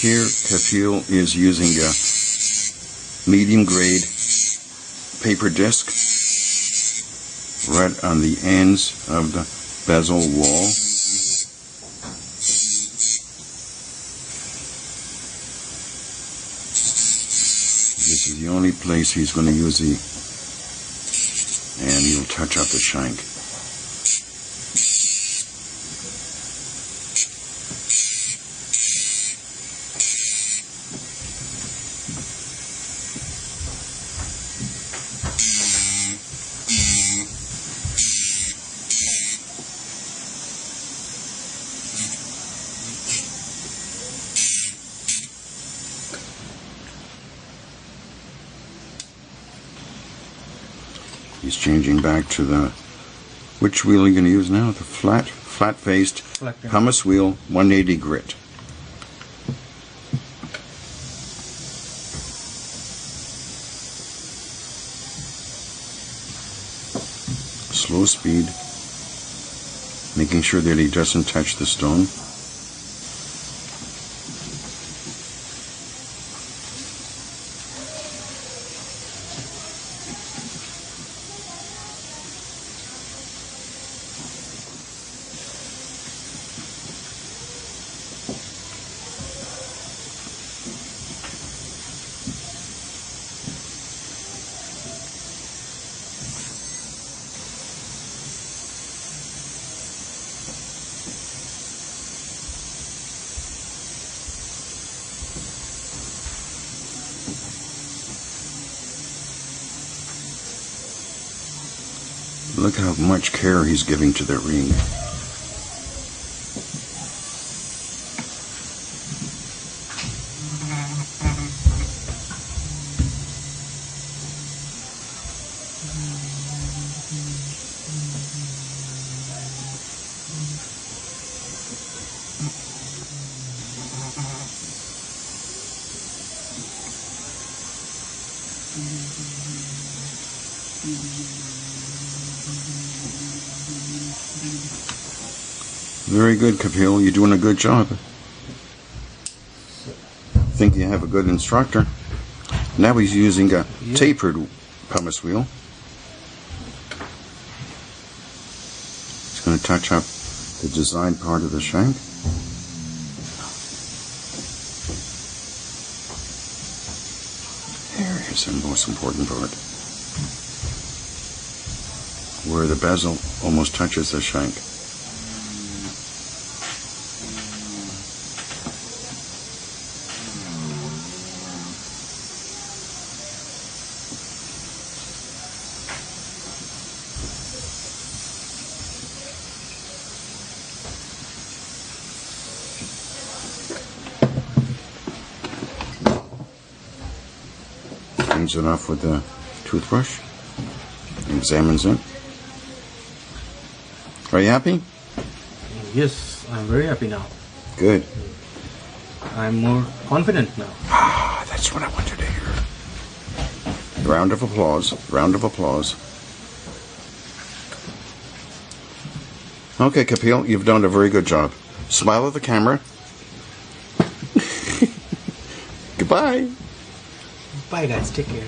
Here, Kapil is using a medium grade paper disc right on the ends of the bezel wall. This is the only place he's going to use and he'll touch up the shank. He's changing back to the, which wheel are you going to use now? The flat-faced pumice wheel, 180 grit. Slow speed, making sure that he doesn't touch the stone. Look how much care he's giving to the ring. Very good, Kapil. You're doing a good job. I think you have a good instructor. Now he's using a tapered pumice wheel. He's going to touch up the design part of the shank. There is the most important part, where the bezel almost touches the shank. Cleans it off with a toothbrush. Examines it. Are you happy? Yes, I'm very happy now. Good. I'm more confident now. Ah, that's what I wanted to hear. Round of applause. Round of applause. Okay, Kapil, you've done a very good job. Smile at the camera. Goodbye. Bye guys, take care.